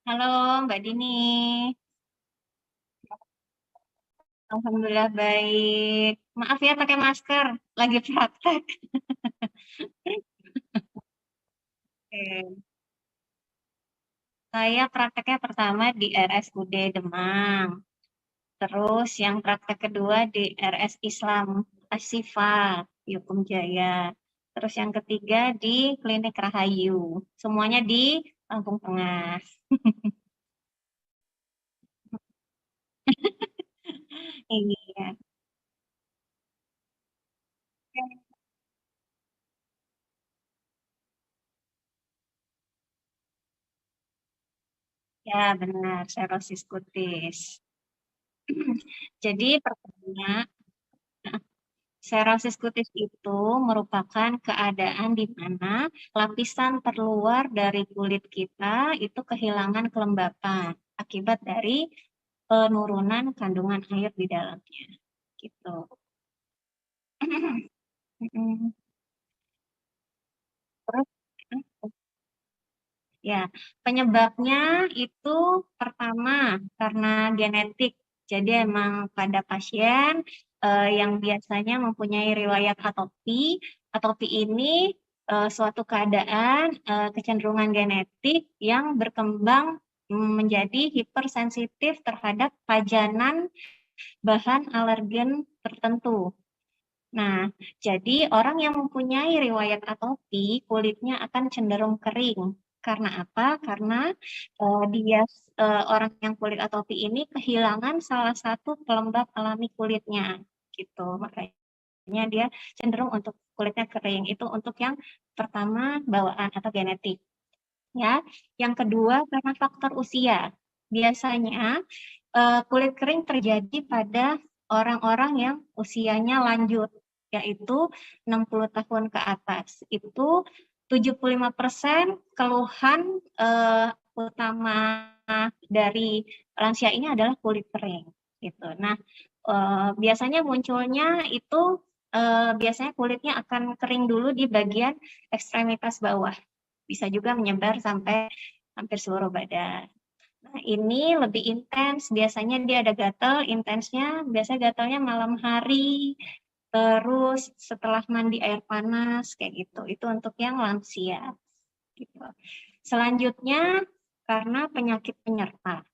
Halo Mbak Dini, Alhamdulillah baik. Maaf ya pakai masker, lagi praktek. Oke. Saya prakteknya pertama di RSUD Demang, terus yang praktek kedua di RS Islam Ashifa, Yukum Jaya. Terus yang ketiga di Klinik Rahayu, semuanya di Lampung Tengah. Iya, ya benar, serosis kutis. Jadi pertama, serosis kutis itu merupakan keadaan di mana lapisan terluar dari kulit kita itu kehilangan kelembapan akibat dari penurunan kandungan air di dalamnya. Gitu. Terus, ya, penyebabnya itu pertama karena genetik. Jadi emang pada pasien yang biasanya mempunyai riwayat atopi ini suatu keadaan kecenderungan genetik yang berkembang menjadi hipersensitif terhadap pajanan bahan alergen tertentu. Nah, jadi orang yang mempunyai riwayat atopi, kulitnya akan cenderung kering. Karena apa? Karena dia orang yang kulit atopi ini kehilangan salah satu pelembab alami kulitnya, gitu. Makanya dia cenderung untuk kulitnya kering. Itu untuk yang pertama bawaan atau genetik. Ya, yang kedua karena faktor usia. Biasanya kulit kering terjadi pada orang-orang yang usianya lanjut, yaitu 60 tahun ke atas. Itu 75% keluhan utama dari lansia ini adalah kulit kering. Gitu. Nah, biasanya munculnya itu biasanya kulitnya akan kering dulu di bagian ekstremitas bawah. Bisa juga menyebar sampai hampir seluruh badan. Nah, ini lebih intens, biasanya dia ada gatal, intensnya biasanya gatalnya malam hari, terus setelah mandi air panas, kayak gitu. Itu untuk yang lansia. Gitu. Selanjutnya, karena penyakit penyerta.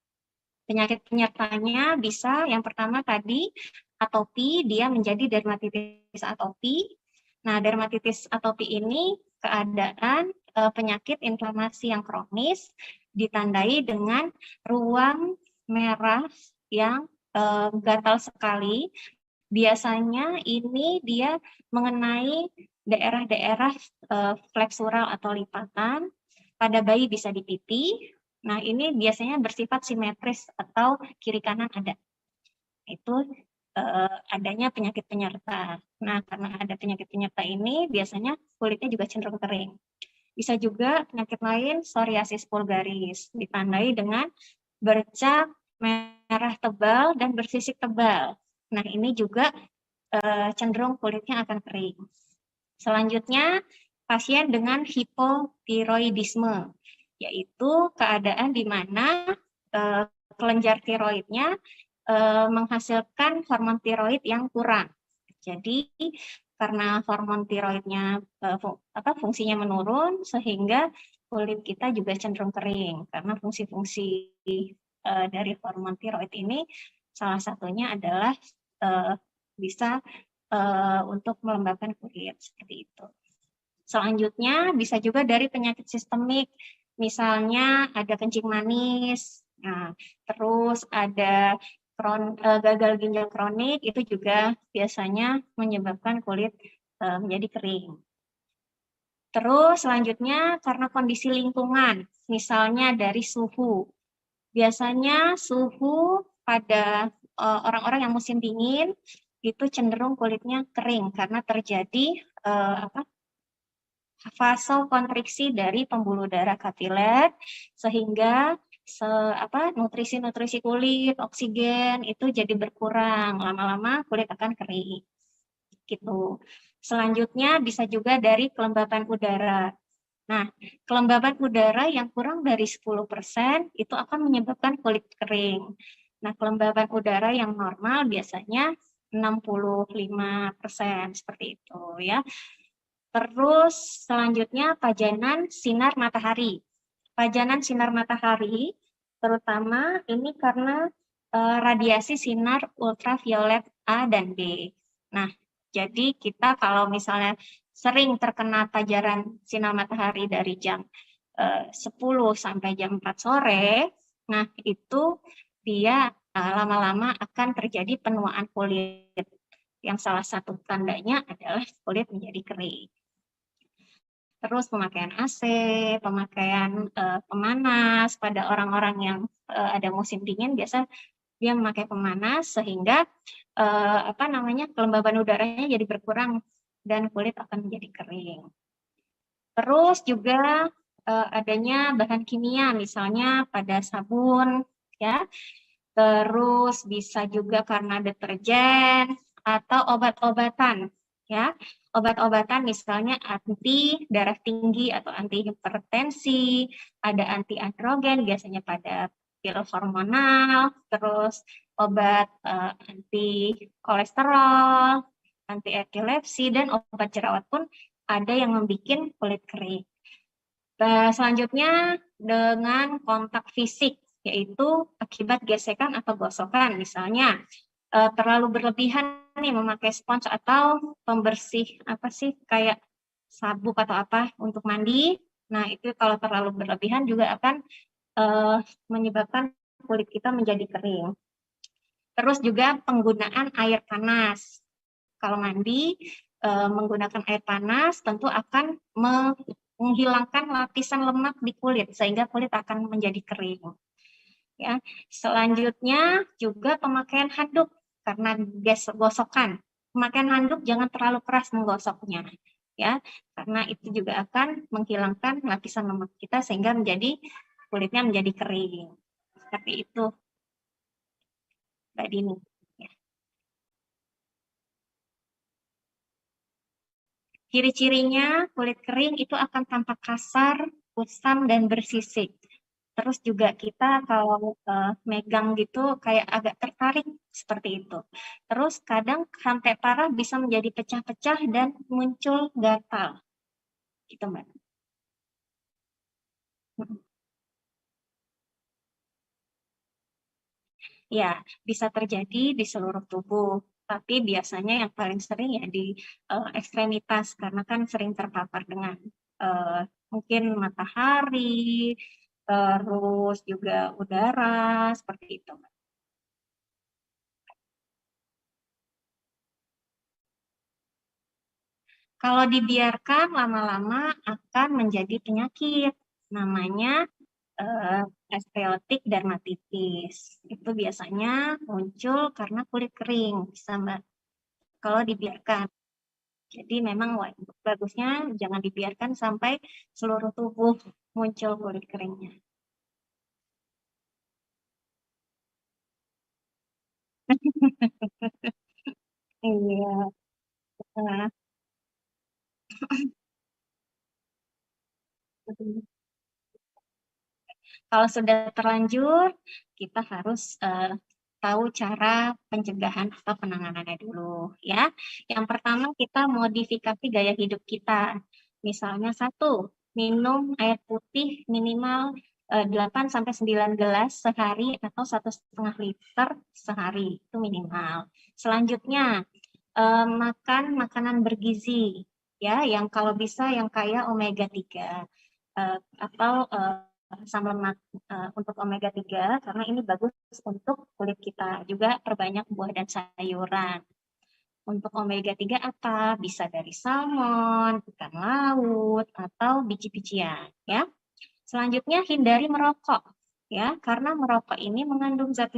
Penyakit penyertanya bisa, yang pertama tadi, atopi, dia menjadi dermatitis atopi. Nah, dermatitis atopi ini keadaan penyakit inflamasi yang kronis, ditandai dengan ruang merah yang gatal sekali. Biasanya ini dia mengenai daerah-daerah fleksural atau lipatan, pada bayi bisa di pipi. Nah, ini biasanya bersifat simetris atau kiri kanan ada. Itu adanya penyakit penyerta. Nah, karena ada penyakit penyerta ini, biasanya kulitnya juga cenderung kering. Bisa juga penyakit lain, psoriasis vulgaris, ditandai dengan bercak merah tebal dan bersisik tebal. Nah, ini juga cenderung kulitnya akan kering. Selanjutnya, pasien dengan hipotiroidisme, yaitu keadaan di mana kelenjar tiroidnya menghasilkan hormon tiroid yang kurang. Jadi karena hormon tiroidnya fungsinya menurun sehingga kulit kita juga cenderung kering karena fungsi-fungsi dari hormon tiroid ini salah satunya adalah bisa untuk melembabkan kulit seperti itu. Selanjutnya bisa juga dari penyakit sistemik, misalnya ada kencing manis, nah, terus ada gagal ginjal kronik, itu juga biasanya menyebabkan kulit menjadi kering. Terus selanjutnya karena kondisi lingkungan, misalnya dari suhu. Biasanya suhu pada orang-orang yang musim dingin itu cenderung kulitnya kering karena terjadi vasokonstriksi dari pembuluh darah kapiler sehingga nutrisi-nutrisi kulit, oksigen itu jadi berkurang, lama-lama kulit akan kering. Gitu. Selanjutnya bisa juga dari kelembapan udara. Nah, kelembaban udara yang kurang dari 10% itu akan menyebabkan kulit kering. Nah, kelembaban udara yang normal biasanya 65% seperti itu ya. Terus selanjutnya pajanan sinar matahari. Pajanan sinar matahari terutama ini karena radiasi sinar ultraviolet A dan B. Nah, jadi kita kalau misalnya sering terkena pajaran sinar matahari dari jam 10 sampai jam 4 sore, nah itu dia lama-lama akan terjadi penuaan kulit. Yang salah satu tandanya adalah kulit menjadi kering. Terus pemakaian AC, pemakaian pemanas pada orang-orang yang ada musim dingin biasa dia memakai pemanas sehingga kelembaban udaranya jadi berkurang dan kulit akan menjadi kering. Terus juga adanya bahan kimia misalnya pada sabun ya. Terus bisa juga karena deterjen atau obat-obatan ya. Obat-obatan misalnya anti darah tinggi atau anti hipertensi, ada anti androgen biasanya pada pil hormonal, terus obat anti kolesterol, anti epilepsi dan obat jerawat pun ada yang membuat kulit kering. Selanjutnya dengan kontak fisik, yaitu akibat gesekan atau gosokan. Misalnya terlalu berlebihan nih memakai spons atau pembersih kayak sabuk atau apa untuk mandi. Nah, itu kalau terlalu berlebihan juga akan menyebabkan kulit kita menjadi kering. Terus juga penggunaan air panas. Kalau mandi menggunakan air panas tentu akan menghilangkan lapisan lemak di kulit sehingga kulit akan menjadi kering. Ya, selanjutnya juga pemakaian handuk karena gosokan. Pemakaian handuk jangan terlalu keras menggosoknya, ya, karena itu juga akan menghilangkan lapisan lemak kita sehingga kulitnya menjadi kering. Seperti itu, Mbak Dini. Ciri-cirinya kulit kering itu akan tampak kasar, kusam, dan bersisik. Terus juga kita kalau megang gitu kayak agak tertarik seperti itu. Terus kadang sampai parah bisa menjadi pecah-pecah dan muncul gatal. Gitu, Mbak. Ya, bisa terjadi di seluruh tubuh. Tapi biasanya yang paling sering ya di ekstremitas karena kan sering terpapar dengan mungkin matahari, terus juga udara, seperti itu. Kalau dibiarkan lama-lama akan menjadi penyakit, namanya osteotik dermatitis. Itu biasanya muncul karena kulit kering, bisa Mbak. Kalau dibiarkan. Jadi memang bagusnya jangan dibiarkan sampai seluruh tubuh muncul kulit keringnya. Iya. Nah, kalau sudah terlanjur, kita harus tahu cara pencegahan atau penanganannya dulu, ya. Yang pertama kita modifikasi gaya hidup kita. Misalnya satu, minum air putih minimal 8 sampai 9 gelas sehari atau 1,5 liter sehari, itu minimal. Selanjutnya, makan makanan bergizi, ya, yang kalau bisa yang kaya omega 3 atau asam lemak untuk omega 3 karena ini bagus untuk kulit kita. Juga perbanyak buah dan sayuran. Untuk omega 3 apa? Bisa dari salmon, ikan laut, atau biji-bijian, ya. Selanjutnya hindari merokok, ya, karena merokok ini mengandung zat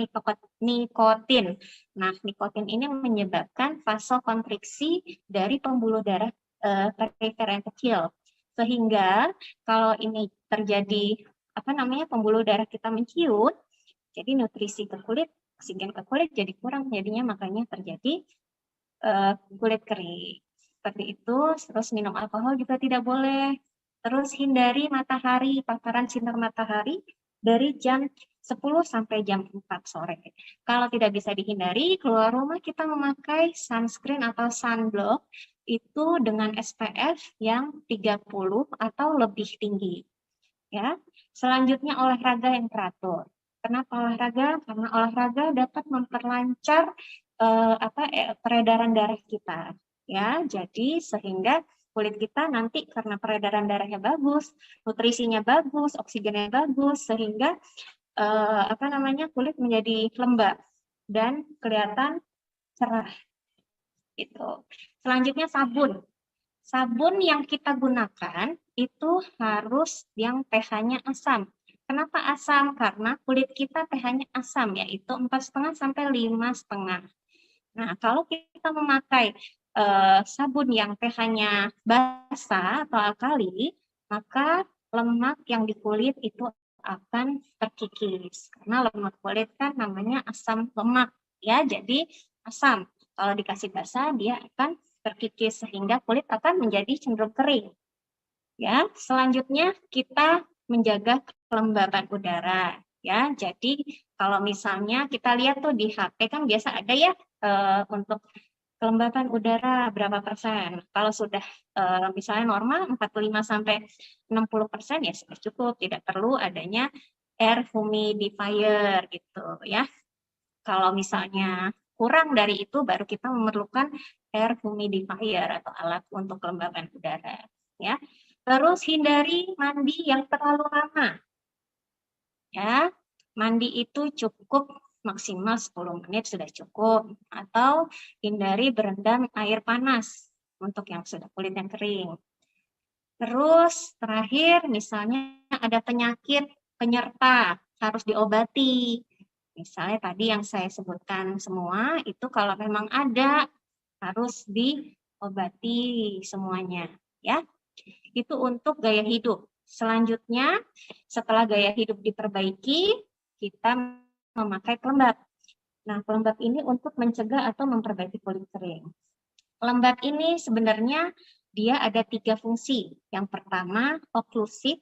nikotin. Nah, nikotin ini menyebabkan vasokonstriksi dari pembuluh darah periferi yang kecil. Sehingga kalau ini terjadi pembuluh darah kita menciut, jadi nutrisi ke kulit, oksigen ke kulit jadi kurang, jadinya makanya terjadi kulit kering. Seperti itu, terus minum alkohol juga tidak boleh. Terus hindari matahari, paparan sinar matahari dari jam 10 sampai jam 4 sore. Kalau tidak bisa dihindari, keluar rumah kita memakai sunscreen atau sunblock itu dengan SPF yang 30 atau lebih tinggi. Ya. Selanjutnya olahraga yang teratur. Kenapa olahraga? Karena olahraga dapat memperlancar peredaran darah kita. Ya, jadi sehingga kulit kita nanti karena peredaran darahnya bagus, nutrisinya bagus, oksigennya bagus, sehingga kulit menjadi lembab dan kelihatan cerah. Gitu. Selanjutnya sabun. Sabun yang kita gunakan itu harus yang pH-nya asam. Kenapa asam? Karena kulit kita pH-nya asam, yaitu 4,5 sampai 5,5. Nah, kalau kita memakai sabun yang pH-nya basa atau alkali, maka lemak yang di kulit itu akan terkikis. Karena lemak kulit kan namanya asam lemak, ya, jadi asam. Kalau dikasih basa, dia akan terkikis sehingga kulit akan menjadi cenderung kering. Ya, selanjutnya kita menjaga kelembaban udara. Ya, jadi kalau misalnya kita lihat tuh di HP kan biasa ada ya untuk kelembaban udara berapa persen. Kalau sudah misalnya normal 45 sampai 60% ya sudah cukup, tidak perlu adanya air humidifier gitu ya. Kalau misalnya kurang dari itu baru kita memerlukan air humidifier atau alat untuk kelembaban udara ya. Terus hindari mandi yang terlalu lama. Ya, mandi itu cukup maksimal 10 menit sudah cukup, atau hindari berendam air panas untuk yang sudah kulit yang kering. Terus terakhir misalnya ada penyakit penyerta harus diobati. Misalnya tadi yang saya sebutkan semua itu kalau memang ada harus diobati semuanya ya. Itu untuk gaya hidup. Selanjutnya, setelah gaya hidup diperbaiki, kita memakai pelembab. Nah, pelembab ini untuk mencegah atau memperbaiki kulit kering. Pelembab ini sebenarnya dia ada 3 fungsi. Yang pertama, oklusif,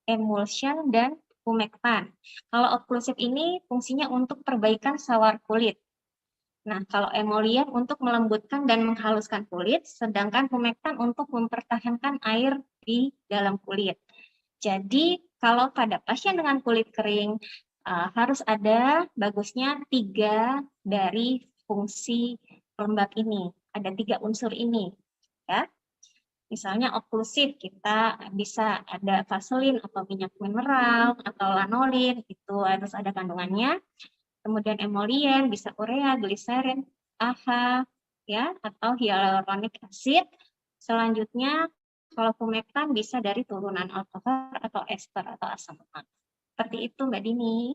emulsion, dan humectant. Kalau oklusif ini fungsinya untuk perbaikan sawar kulit. Nah, kalau emollient untuk melembutkan dan menghaluskan kulit, sedangkan humectant untuk mempertahankan air di dalam kulit. Jadi, kalau pada pasien dengan kulit kering, harus ada bagusnya 3 dari fungsi pelembab ini. Ada 3 unsur ini. Ya. Misalnya oklusif, kita bisa ada vaselin atau minyak mineral atau lanolin, itu harus ada kandungannya. Kemudian emolien bisa urea, gliserin, AHA, ya, atau hyaluronic acid. Selanjutnya, kalau humectant bisa dari turunan alkohol atau ester atau asam lemak. Seperti itu, Mbak Dini.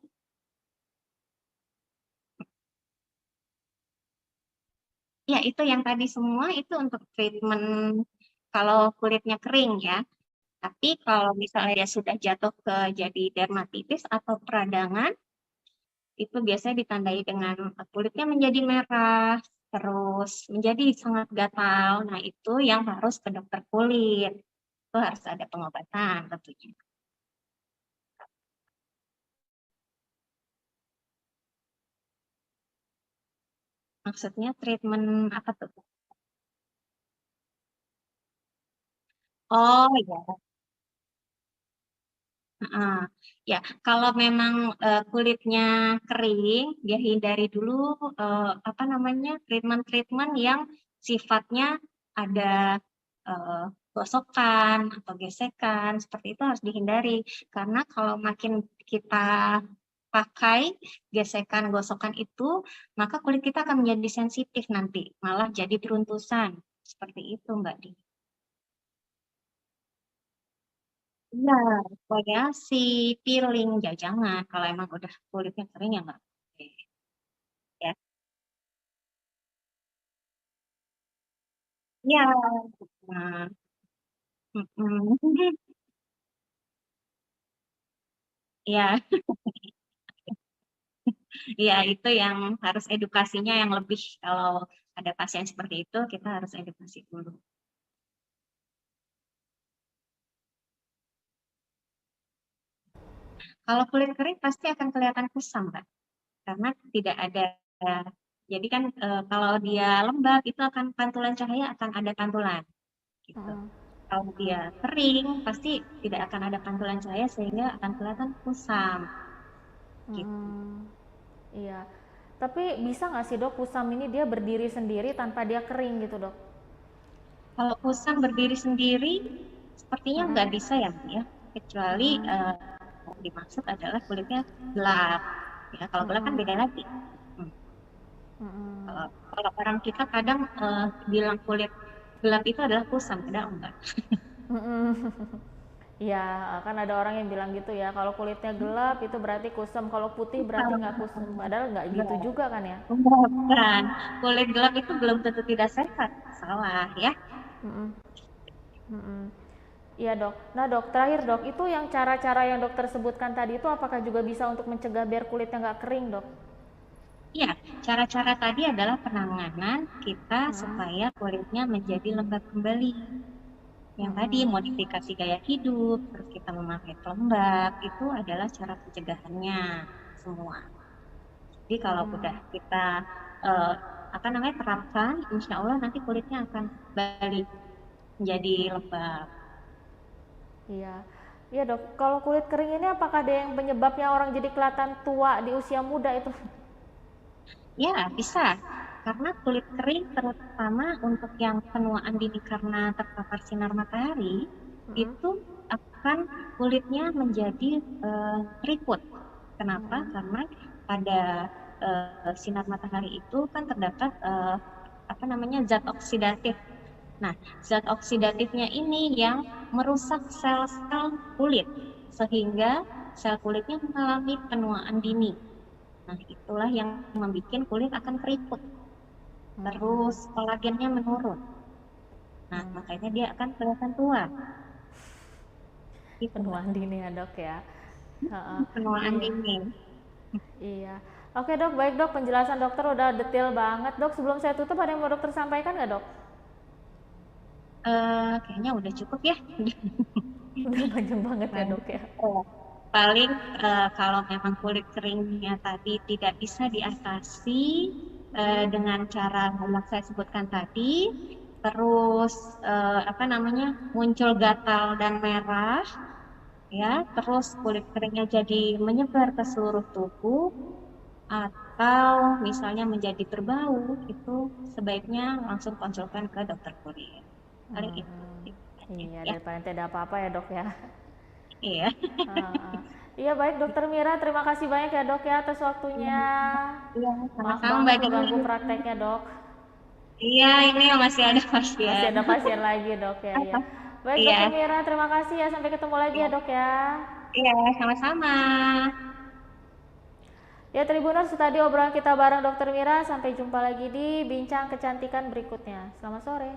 Ya, itu yang tadi semua itu untuk treatment kalau kulitnya kering ya. Tapi kalau misalnya dia sudah jatuh ke jadi dermatitis atau peradangan, itu biasanya ditandai dengan kulitnya menjadi merah, terus menjadi sangat gatal. Nah, itu yang harus ke dokter kulit. Itu harus ada pengobatan tentunya. Maksudnya treatment apa tuh? Oh ya, ya, kalau memang kulitnya kering, dia hindari dulu treatment-treatment yang sifatnya ada uh, gosokan atau gesekan, seperti itu harus dihindari. Karena kalau makin kita pakai gesekan gosokan itu, maka kulit kita akan menjadi sensitif nanti, malah jadi beruntusan. Seperti itu, Mbak Di. Iya, eksfoliasi, peeling, ya jangan. Kalau emang udah kulitnya kering ya nggak boleh. Ya, iya. Nah, mm-mm. Iya, iya itu yang harus edukasinya yang lebih. Kalau ada pasien seperti itu, kita harus edukasi dulu. Kalau kulit kering pasti akan kelihatan kusam, Kak, karena tidak ada jadi kan, kalau dia lembab itu akan pantulan cahaya akan ada pantulan, gitu. Mm-mm. Kalau dia kering, pasti tidak akan ada pantulan cahaya sehingga akan kelihatan kusam, gitu. Mm-mm. Iya. Tapi bisa nggak sih dok kusam ini dia berdiri sendiri tanpa dia kering gitu dok? Kalau kusam berdiri sendiri, sepertinya nggak Mm-mm. bisa ya, Mbak, ya. Kecuali Mm-mm. yang dimaksud adalah kulitnya gelap. Ya, kalau gelap kan Mm-mm. beda lagi. Hmm. Mm-mm. Kalau orang kita kadang bilang kulit gelap itu adalah kusam, padahal enggak. Mm-mm. Iya, kan ada orang yang bilang gitu ya, kalau kulitnya gelap itu berarti kusam, kalau putih berarti nggak kusam. Padahal nggak gitu Enggak, juga kan ya? bukan. Kulit gelap itu belum tentu tidak sehat. Salah ya. Mm-mm. Mm-mm. Iya dok. Nah dok, terakhir dok, itu yang cara-cara yang dokter sebutkan tadi itu apakah juga bisa untuk mencegah biar kulitnya nggak kering dok? Ya, cara-cara tadi adalah penanganan kita Mm-mm. supaya kulitnya menjadi lembab kembali. Yang tadi Mm-mm. modifikasi gaya hidup, terus kita memakai pelembab, itu adalah cara pencegahannya semua. Jadi kalau udah Mm-mm. kita eh, apa namanya terapkan, insya Allah nanti kulitnya akan balik menjadi lembab. Iya. Iya dok, kalau kulit kering ini apakah ada yang penyebabnya orang jadi kelihatan tua di usia muda itu? Ya, bisa. Karena kulit kering terutama untuk yang penuaan dini karena terpapar sinar matahari, Mm-mm. itu akan kulitnya menjadi keriput. Kenapa? Mm-mm. Karena pada sinar matahari itu kan terdapat apa namanya zat oksidatif. Nah, zat oksidatifnya ini yang merusak sel-sel kulit sehingga sel kulitnya mengalami penuaan dini. Nah, itulah yang membuat kulit akan keriput. Mm-mm. Terus kolagennya menurun. Nah, makanya dia akan kelihatan tua. Gitu, Mbak. Penuaan dini ya dok ya. Ha-ha. Penuaan Iya. dini. Iya. Oke dok, baik dok, penjelasan dokter udah detail banget dok. Sebelum saya tutup ada yang mau dokter sampaikan nggak dok? Kayaknya udah cukup ya. Udah panjang banget ya Nah, dok ya. oh, paling kalau memang kulit keringnya tadi tidak bisa diatasi dengan cara yang saya sebutkan tadi, terus apa namanya muncul gatal dan merah, ya, terus kulit keringnya jadi menyebar ke seluruh tubuh, atau misalnya menjadi berbau, itu sebaiknya langsung konsultan ke dokter kulit. Paling itu. Iya, Ya, daripada tidak apa-apa ya dok ya. iya. Ha-ha. Iya baik dokter Mira, terima kasih banyak ya dok ya atas Iya, waktunya. iya, Maaf sama-sama banget Mbak tuh Dewi. ganggu prakteknya dok. Iya, ini masih ada Masih pasien. ada pasien lagi dok ya ya. Baik Iya, dokter Mira, terima kasih ya. Sampai ketemu lagi iya, ya dok ya. iya, sama-sama. Ya Tribuners, tadi obrolan kita bareng dokter Mira. Sampai jumpa lagi di Bincang Kecantikan berikutnya. Selamat sore.